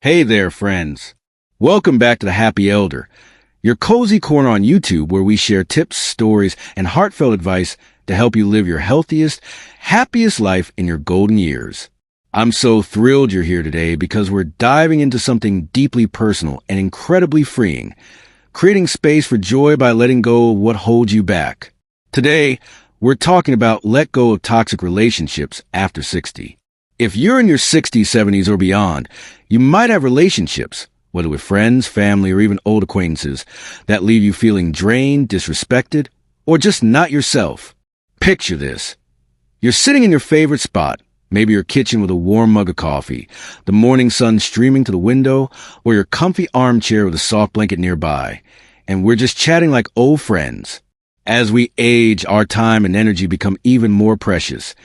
Hey there, friends. Welcome back to the Happy Elder, your cozy corner on YouTube where we share tips, stories, and heartfelt advice to help you live your healthiest, happiest life in your golden years. I'm so thrilled you're here today because we're diving into something deeply personal and incredibly freeing, creating space for joy by letting go of what holds you back. Today, we're talking about let go of toxic relationships after 60. If you're in your 60s, 70s, or beyond, you might have relationships, whether with friends, family, or even old acquaintances, that leave you feeling drained, disrespected, or just not yourself. Picture this. You're sitting in your favorite spot, maybe your kitchen with a warm mug of coffee, the morning sun streaming to the window, or your comfy armchair with a soft blanket nearby, and we're just chatting like old friends. As we age, our time and energy become even more precious,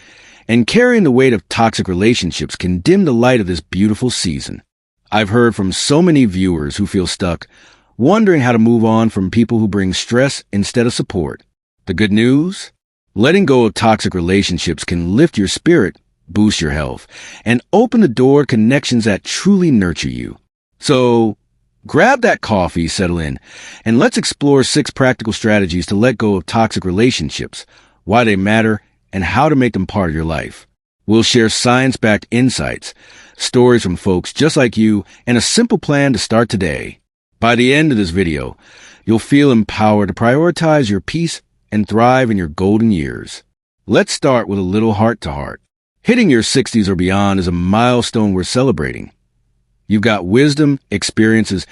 and carrying the weight of toxic relationships can dim the light of this beautiful season. I've heard from so many viewers who feel stuck, wondering how to move on from people who bring stress instead of support. The good news? Letting go of toxic relationships can lift your spirit, boost your health, and open the door to connections that truly nurture you. So, grab that coffee, settle in, and let's explore 6 practical strategies to let go of toxic relationships, why they matter, and how to make them part of your life. We'll share science-backed insights, stories from folks just like you, and a simple plan to start today. By the end of this video, you'll feel empowered to prioritize your peace and thrive in your golden years. Let's start with a little heart-to-heart. Hitting your 60s or beyond is a milestone worth celebrating. You've got wisdom, experiences,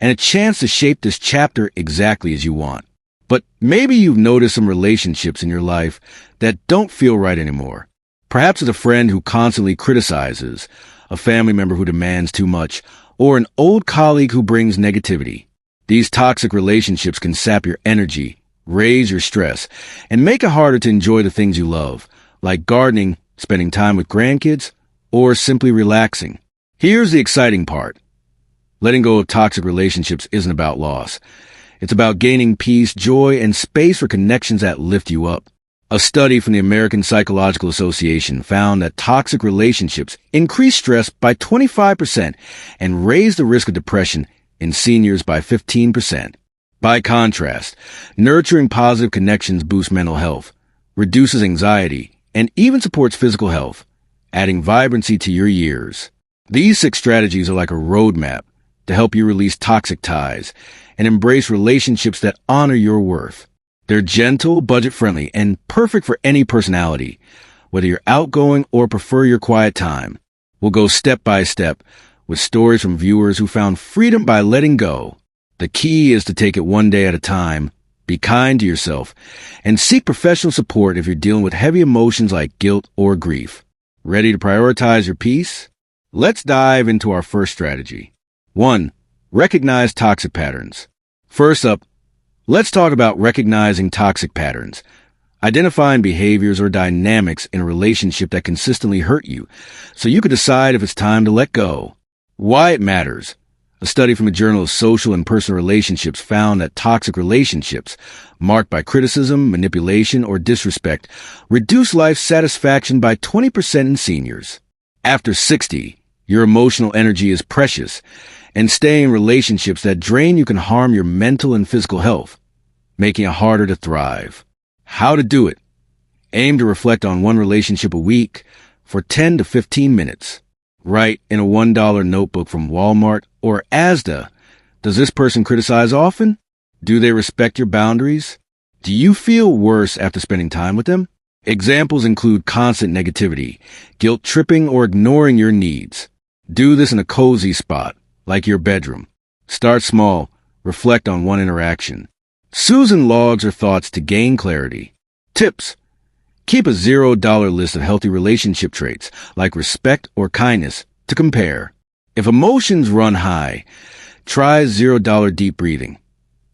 and a chance to shape this chapter exactly as you want. But maybe you've noticed some relationships in your life that don't feel right anymore. Perhaps it's a friend who constantly criticizes, a family member who demands too much, or an old colleague who brings negativity. These toxic relationships can sap your energy, raise your stress, and make it harder to enjoy the things you love, like gardening, spending time with grandkids, or simply relaxing. Here's the exciting part. Letting go of toxic relationships isn't about loss. It's about gaining peace, joy, and space for connections that lift you up. A study from the American Psychological Association found that toxic relationships increase stress by 25% and raise the risk of depression in seniors by 15%. By contrast, nurturing positive connections boosts mental health, reduces anxiety, and even supports physical health, adding vibrancy to your years. These 6 strategies are like a roadmap to help you release toxic ties and embrace relationships that honor your worth. They're gentle, budget-friendly, and perfect for any personality, whether you're outgoing or prefer your quiet time. We'll go step by step with stories from viewers who found freedom by letting go. The key is to take it one day at a time, be kind to yourself, and seek professional support if you're dealing with heavy emotions like guilt or grief. Ready to prioritize your peace? Let's dive into our first strategy. 1. Recognize toxic patterns. First up, let's talk about recognizing toxic patterns, identifying behaviors or dynamics in a relationship that consistently hurt you, so you can decide if it's time to let go. Why it matters. A study from the Journal of Social and Personal Relationships found that toxic relationships, marked by criticism, manipulation, or disrespect, reduce life satisfaction by 20% in seniors. After 60, your emotional energy is precious, and staying in relationships that drain you can harm your mental and physical health, making it harder to thrive. How to do it? Aim to reflect on one relationship a week for 10 to 15 minutes. Write in a $1 notebook from Walmart or Asda. Does this person criticize often? Do they respect your boundaries? Do you feel worse after spending time with them? Examples include constant negativity, guilt tripping, or ignoring your needs. Do this in a cozy spot, like your bedroom. Start small. Reflect on one interaction. Susan logs her thoughts to gain clarity. Tips. Keep a $0 list of healthy relationship traits, like respect or kindness, to compare. If emotions run high, try $0 deep breathing.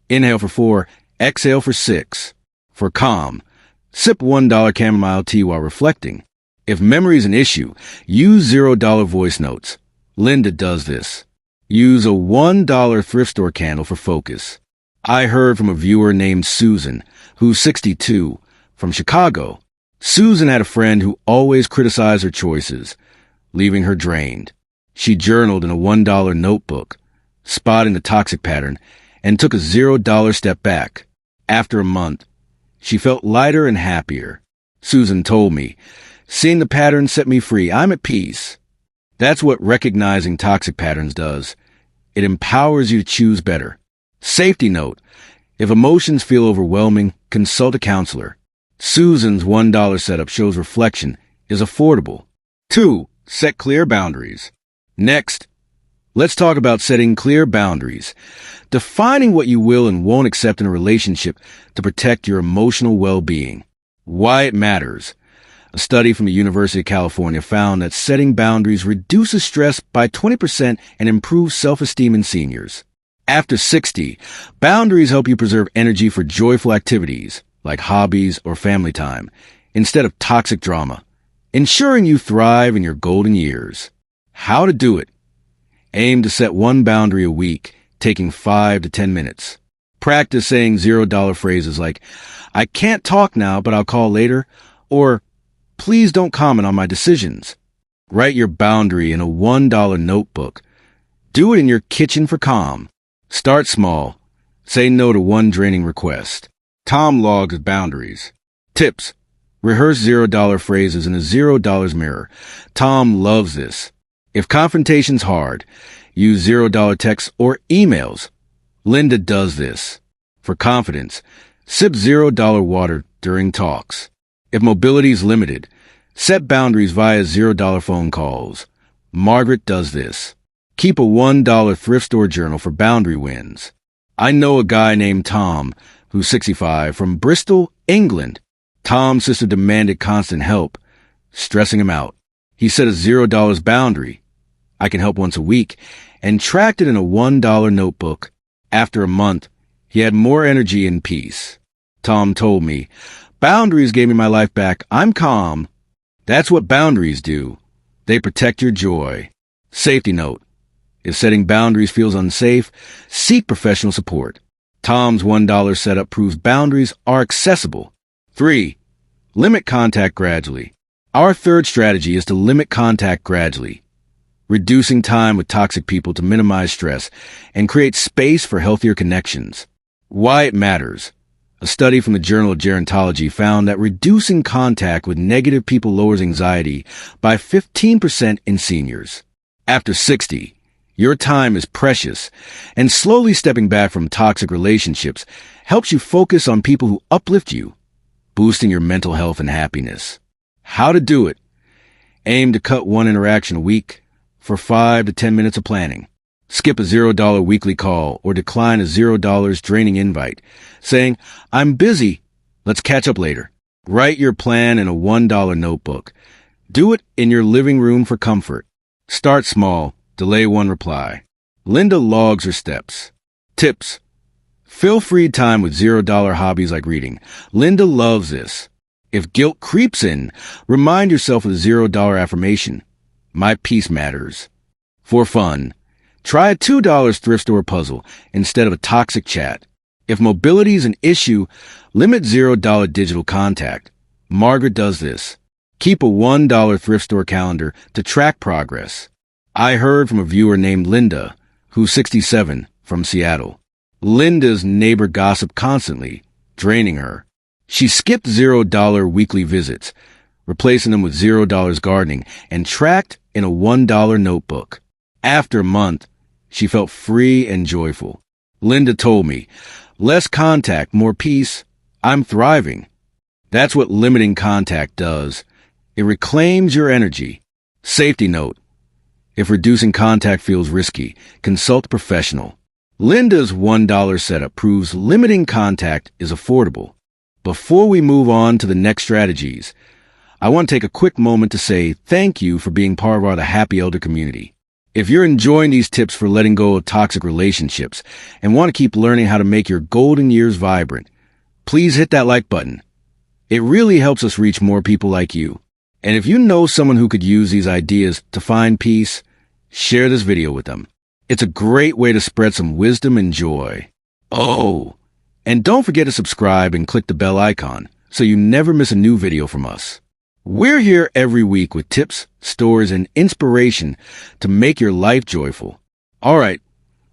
Inhale for 4, exhale for 6. For calm, sip $1 chamomile tea while reflecting. If memory is an issue, use $0 voice notes. Linda does this. Use a $1 thrift store candle for focus. I heard from a viewer named Susan, who's 62, from Chicago. Susan had a friend who always criticized her choices, leaving her drained. She journaled in a $1 notebook, spotting the toxic pattern, and took a $0 step back. After a month, she felt lighter and happier. Susan told me, "Seeing the pattern set me free. I'm at peace." That's what recognizing toxic patterns does. It empowers you to choose better. Safety note: if emotions feel overwhelming, consult a counselor. Susan's $1 setup shows reflection is affordable. 2. Set clear boundaries. Next, let's talk about setting clear boundaries. Defining what you will and won't accept in a relationship to protect your emotional well-being. Why it matters. A study from the University of California found that setting boundaries reduces stress by 20% and improves self-esteem in seniors. After 60, boundaries help you preserve energy for joyful activities, like hobbies or family time, instead of toxic drama, ensuring you thrive in your golden years. How to do it. Aim to set one boundary a week, taking 5 to 10 minutes. Practice saying $0 phrases like, "I can't talk now, but I'll call later," or "Please don't comment on my decisions." Write your boundary in a $1 notebook. Do it in your kitchen for calm. Start small. Say no to one draining request. Tom logs boundaries. Tips. Rehearse $0 phrases in a $0 mirror. Tom loves this. If confrontation's hard, use $0 texts or emails. Linda does this. For confidence, sip $0 water during talks. If mobility is limited, set boundaries via $0 phone calls. Margaret does this. Keep a $1 thrift store journal for boundary wins. I know a guy named Tom, who's 65, from Bristol, England. Tom's sister demanded constant help, stressing him out. He set a $0 boundary. "I can help once a week," and tracked it in a $1 notebook. After a month, he had more energy and peace. Tom told me, "Boundaries gave me my life back. I'm calm." That's what boundaries do. They protect your joy. Safety note. If setting boundaries feels unsafe, seek professional support. Tom's $1 setup proves boundaries are accessible. 3. Limit contact gradually. Our third strategy is to limit contact gradually, reducing time with toxic people to minimize stress and create space for healthier connections. Why it matters. A study from the Journal of Gerontology found that reducing contact with negative people lowers anxiety by 15% in seniors. After 60, your time is precious, and slowly stepping back from toxic relationships helps you focus on people who uplift you, boosting your mental health and happiness. How to do it. Aim to cut one interaction a week for 5 to 10 minutes of planning. Skip a $0 weekly call or decline a $0 draining invite, saying, "I'm busy. Let's catch up later." Write your plan in a $1 notebook. Do it in your living room for comfort. Start small. Delay one reply. Linda logs her steps. Tips. Fill free time with $0 hobbies like reading. Linda loves this. If guilt creeps in, remind yourself of the $0 affirmation. My peace matters. For fun, try a $2 thrift store puzzle instead of a toxic chat. If mobility is an issue, limit $0 digital contact. Margaret does this. Keep a $1 thrift store calendar to track progress. I heard from a viewer named Linda, who's 67, from Seattle. Linda's neighbor gossiped constantly, draining her. She skipped $0 weekly visits, replacing them with $0 gardening, and tracked in a $1 notebook. After a month, she felt free and joyful. Linda told me, "Less contact, more peace. I'm thriving." That's what limiting contact does. It reclaims your energy. Safety note. If reducing contact feels risky, consult a professional. Linda's $1 setup proves limiting contact is affordable. Before we move on to the next strategies, I want to take a quick moment to say thank you for being part of our The Happy Elder community. If you're enjoying these tips for letting go of toxic relationships and want to keep learning how to make your golden years vibrant, please hit that like button. It really helps us reach more people like you. And if you know someone who could use these ideas to find peace, share this video with them. It's a great way to spread some wisdom and joy. Oh, and don't forget to subscribe and click the bell icon so you never miss a new video from us. We're here every week with tips, stories, and inspiration to make your life joyful. All right,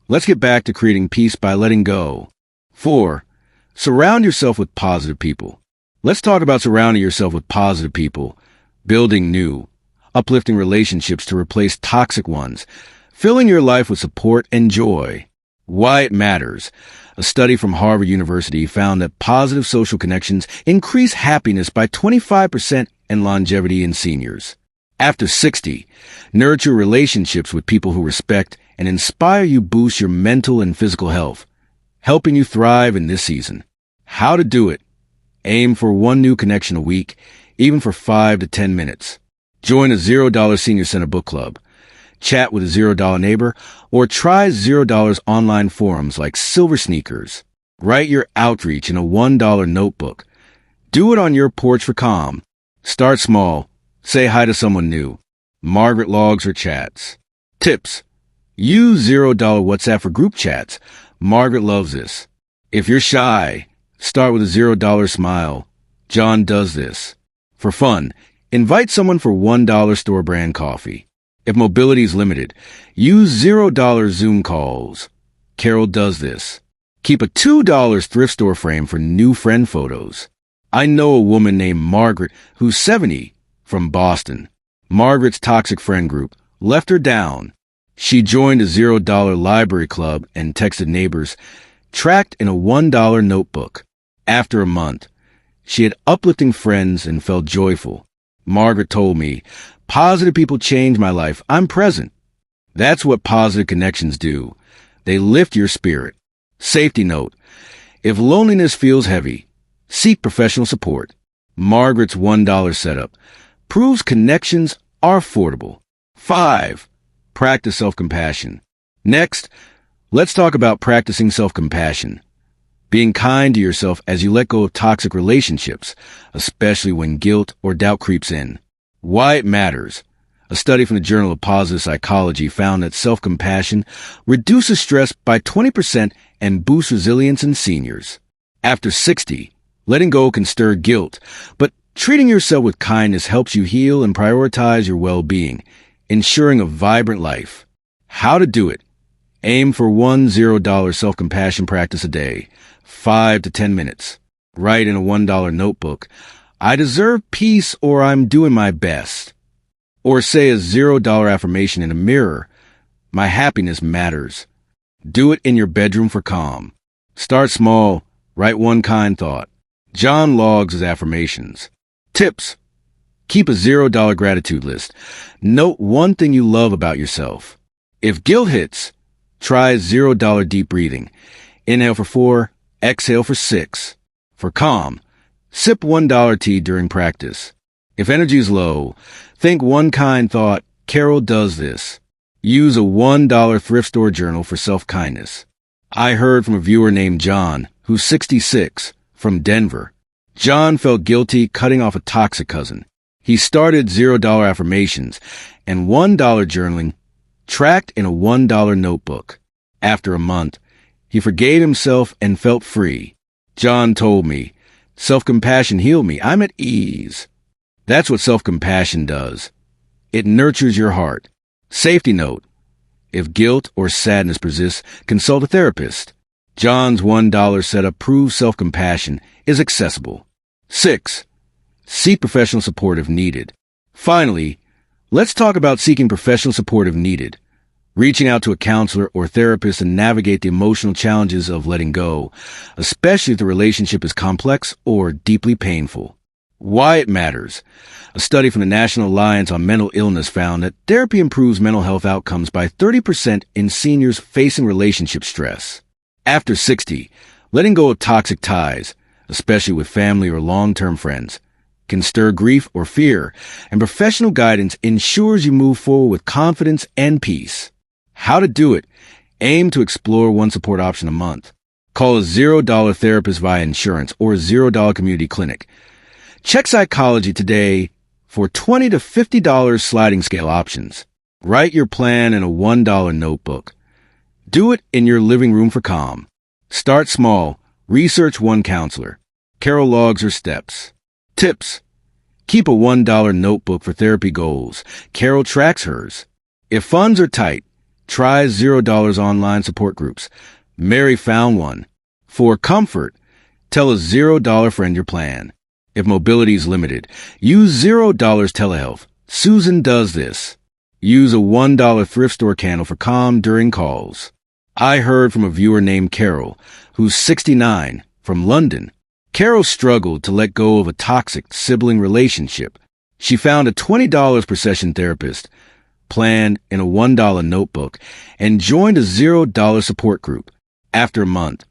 let's get back to creating peace by letting go. 4. Surround yourself with positive people. Let's talk about surrounding yourself with positive people, building new, uplifting relationships to replace toxic ones, filling your life with support and joy. Why it matters. A study from Harvard University found that positive social connections increase happiness by 25% and longevity in seniors. After 60, nurture relationships with people who respect and inspire you boost your mental and physical health, helping you thrive in this season. How to do it. Aim for one new connection a week, even for 5 to 10 minutes. Join a $0 Senior Center book club. Chat with a $0 neighbor, or try $0 online forums like Silver Sneakers. Write your outreach in a $1 notebook. Do it on your porch for calm. Start small. Say hi to someone new. Margaret logs her chats. Tips. Use $0 WhatsApp for group chats. Margaret loves this. If you're shy, start with a $0 smile. John does this. For fun, invite someone for $1 store brand coffee. If mobility is limited, use $0 Zoom calls. Carol does this. Keep a $2 thrift store frame for new friend photos. I know a woman named Margaret who's 70 from Boston. Margaret's toxic friend group left her down. She joined a $0 library club and texted neighbors, tracked in a $1 notebook. After a month, she had uplifting friends and felt joyful. Margaret told me, "Positive people change my life. I'm present." That's what positive connections do. They lift your spirit. Safety note. If loneliness feels heavy, seek professional support. Margaret's $1 setup proves connections are affordable. 5. Practice self-compassion. Next, let's talk about practicing self-compassion. Being kind to yourself as you let go of toxic relationships, especially when guilt or doubt creeps in. Why it matters. A study from the Journal of Positive Psychology found that self-compassion reduces stress by 20% and boosts resilience in seniors. After 60, letting go can stir guilt, but treating yourself with kindness helps you heal and prioritize your well-being, ensuring a vibrant life. How to do it. Aim for one $0 self-compassion practice a day, 5 to 10 minutes. Write in a $1 notebook, "I deserve peace," or "I'm doing my best." Or say a $0 affirmation in a mirror, "My happiness matters." Do it in your bedroom for calm. Start small. Write one kind thought. John logs his affirmations. Tips. Keep a $0 gratitude list. Note one thing you love about yourself. If guilt hits, try $0 deep breathing. Inhale for 4, exhale for 6. For calm, sip $1 tea during practice. If energy is low, think one kind thought. Carol does this. Use a $1 thrift store journal for self-kindness. I heard from a viewer named John, who's 66, from Denver. John felt guilty cutting off a toxic cousin. He started $0 affirmations and $1 journaling, tracked in a $1 notebook. After a month, he forgave himself and felt free. John told me, "Self-compassion healed me. I'm at ease." That's what self-compassion does. It nurtures your heart. Safety note. If guilt or sadness persists, consult a therapist. John's $1 setup proves self-compassion is accessible. 6. Seek professional support if needed. Finally, let's talk about seeking professional support if needed. Reaching out to a counselor or therapist to navigate the emotional challenges of letting go, especially if the relationship is complex or deeply painful. Why it matters. A study from the National Alliance on Mental Illness found that therapy improves mental health outcomes by 30% in seniors facing relationship stress. After 60, letting go of toxic ties, especially with family or long-term friends, can stir grief or fear, and professional guidance ensures you move forward with confidence and peace. How to do it. Aim to explore one support option a month. Call a $0 therapist via insurance or a $0 community clinic. Check Psychology Today for $20 to $50 sliding scale options. Write your plan in a $1 notebook. Do it in your living room for calm. Start small. Research one counselor. Carol logs her steps. Tips. Keep a $1 notebook for therapy goals. Carol tracks hers. If funds are tight, try $0 online support groups. Mary found one. For comfort, tell a $0 friend your plan. If mobility is limited, use $0 telehealth. Susan does this. Use a $1 thrift store candle for calm during calls. I heard from a viewer named Carol, who's 69, from London. Carol struggled to let go of a toxic sibling relationship. She found a $20 per session therapist, planned in a $1 notebook, and joined a $0 support group. After a month,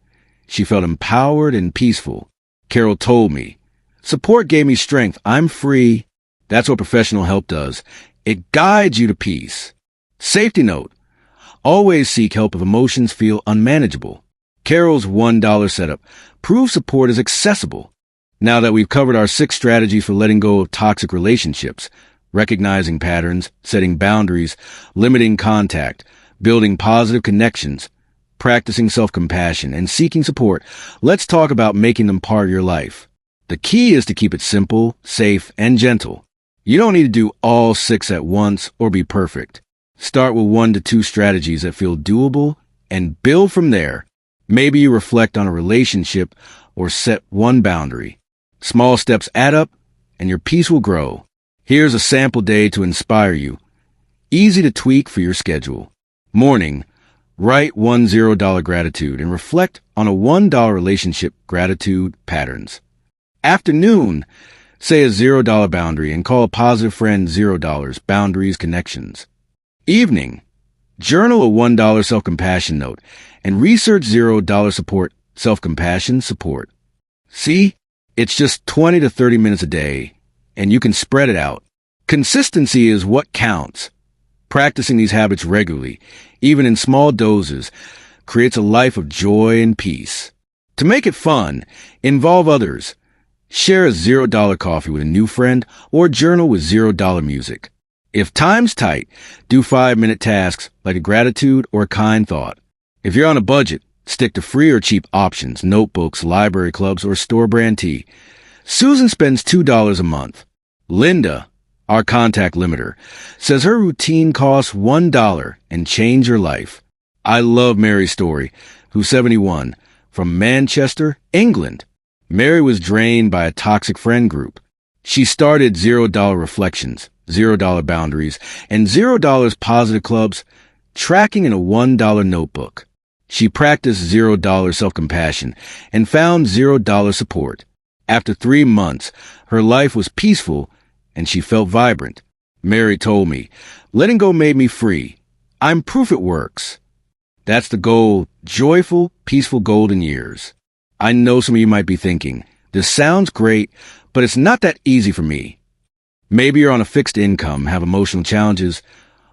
she felt empowered and peaceful. Carol told me, "Support gave me strength. I'm free." That's what professional help does. It guides you to peace. Safety note: always seek help if emotions feel unmanageable. Carol's $1 setup proves support is accessible. Now that we've covered our 6 strategies for letting go of toxic relationships, recognizing patterns, setting boundaries, limiting contact, building positive connections, practicing self-compassion, and seeking support, let's talk about making them part of your life. The key is to keep it simple, safe, and gentle. You don't need to do all 6 at once or be perfect. Start with 1 to 2 strategies that feel doable and build from there. Maybe you reflect on a relationship or set one boundary. Small steps add up and your peace will grow. Here's a sample day to inspire you. Easy to tweak for your schedule. Morning, write one $0 gratitude and reflect on a $1 relationship gratitude patterns. Afternoon, say a $0 boundary and call a positive friend $0 boundaries connections. Evening, journal a $1 self-compassion note and research $0 support self-compassion support. See, it's just 20 to 30 minutes a day, and you can spread it out. Consistency is what counts. Practicing these habits regularly, even in small doses, creates a life of joy and peace. To make it fun, involve others. Share a $0 coffee with a new friend or journal with $0 music. If time's tight, do 5-minute tasks like a gratitude or a kind thought. If you're on a budget, stick to free or cheap options, notebooks, library clubs, or store brand tea. Susan spends $2 a month. Linda, our contact limiter, says her routine costs $1 and change her life. I love Mary's story, who's 71, from Manchester, England. Mary was drained by a toxic friend group. She started $0 reflections, $0 boundaries, and $0 positive clubs, tracking in a $1 notebook. She practiced $0 self-compassion and found $0 support. After 3 months, her life was peaceful and she felt vibrant. Mary told me, "Letting go made me free. I'm proof it works." That's the goal: joyful, peaceful golden years. I know some of you might be thinking, this sounds great, but it's not that easy for me. Maybe you're on a fixed income, have emotional challenges,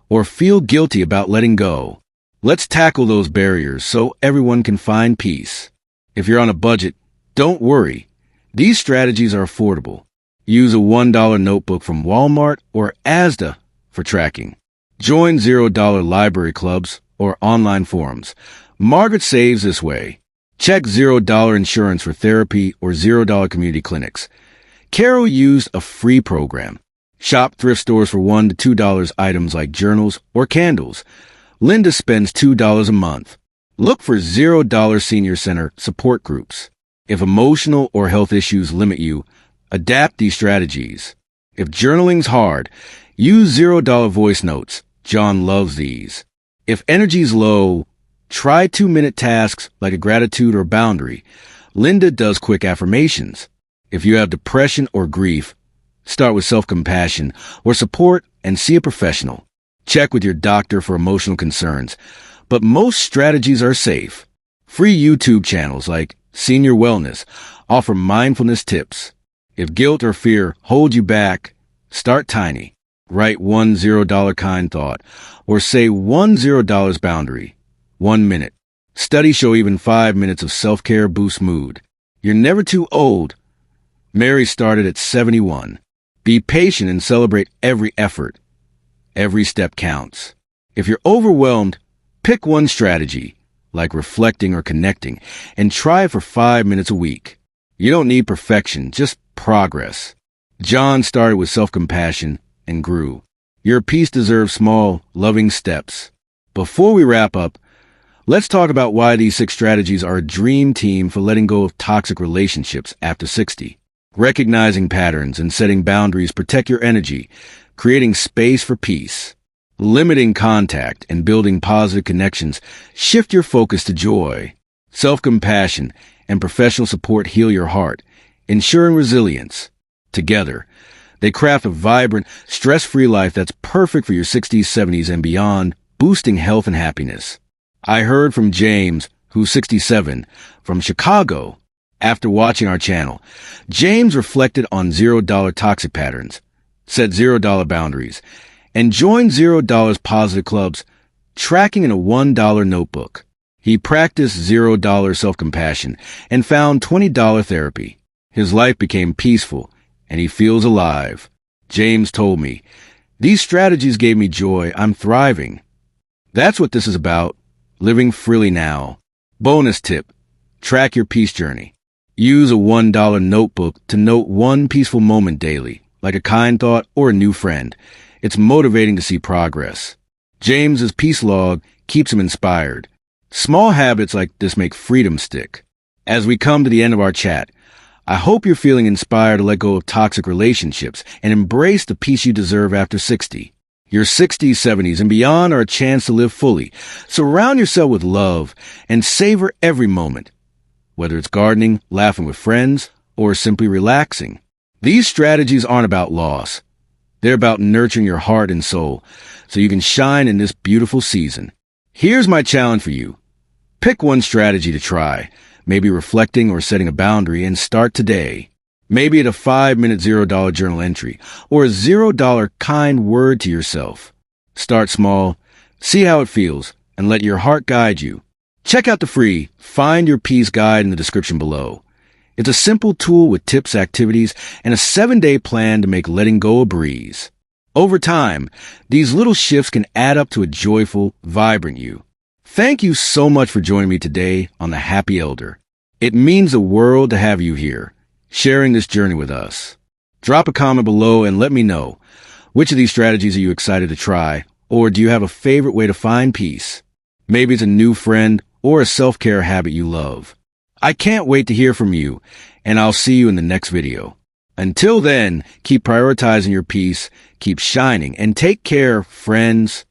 or feel guilty about letting go. Let's tackle those barriers so everyone can find peace. If you're on a budget, don't worry. These strategies are affordable. Use a $1 notebook from Walmart or Asda for tracking. Join $0 library clubs or online forums. Margaret saves this way. Check $0 insurance for therapy or $0 community clinics. Carol used a free program. Shop thrift stores for $1 to $2 items like journals or candles. Linda spends $2 a month. Look for $0 senior center support groups. If emotional or health issues limit you, adapt these strategies. If journaling's hard, use $0 voice notes. John loves these. If energy's low, try 2-minute tasks like a gratitude or boundary. Linda does quick affirmations. If you have depression or grief, start with self-compassion or support and see a professional. Check with your doctor for emotional concerns, but most strategies are safe. Free YouTube channels like Senior Wellness offer mindfulness tips. If guilt or fear hold you back, start tiny. Write one $0 kind thought or say one $0 boundary. 1 minute. Studies show even 5 minutes of self-care boosts mood. You're never too old. Mary started at 71. Be patient and celebrate every effort. Every step counts. If you're overwhelmed, pick one strategy, like reflecting or connecting, and try it for 5 minutes a week. You don't need perfection, just progress. John started with self-compassion and grew. Your peace deserves small, loving steps. Before we wrap up, let's talk about why these 6 strategies are a dream team for letting go of toxic relationships after 60. Recognizing patterns and setting boundaries protect your energy, creating space for peace. Limiting contact and building positive connections shift your focus to joy. Self-compassion and professional support heal your heart, ensuring resilience. Together, they craft a vibrant, stress-free life that's perfect for your 60s, 70s, and beyond, boosting health and happiness. I heard from James, who's 67, from Chicago. After watching our channel, James reflected on $0 toxic patterns, set $0 boundaries, and joined $0 positive clubs, tracking in a $1 notebook. He practiced $0 self-compassion and found $20 therapy. His life became peaceful, and he feels alive. James told me, "These strategies gave me joy. I'm thriving." That's what this is about, living freely now. Bonus tip, track your peace journey. Use a $1 notebook to note one peaceful moment daily, like a kind thought or a new friend. It's motivating to see progress. James's peace log keeps him inspired. Small habits like this make freedom stick. As we come to the end of our chat, I hope you're feeling inspired to let go of toxic relationships and embrace the peace you deserve after 60. Your 60s, 70s, and beyond are a chance to live fully. Surround yourself with love and savor every moment, whether it's gardening, laughing with friends, or simply relaxing. These strategies aren't about loss. They're about nurturing your heart and soul so you can shine in this beautiful season. Here's my challenge for you. Pick one strategy to try, maybe reflecting or setting a boundary, and start today. Maybe at a 5-minute $0 journal entry or a $0 kind word to yourself. Start small, see how it feels, and let your heart guide you. Check out the free Find Your Peace guide in the description below. It's a simple tool with tips, activities, and a 7-day plan to make letting go a breeze. Over time, these little shifts can add up to a joyful, vibrant you. Thank you so much for joining me today on The Happy Elder. It means the world to have you here, sharing this journey with us. Drop a comment below and let me know, which of these strategies are you excited to try, or do you have a favorite way to find peace? Maybe it's a new friend or a self-care habit you love. I can't wait to hear from you, and I'll see you in the next video. Until then, keep prioritizing your peace, keep shining, and take care, friends.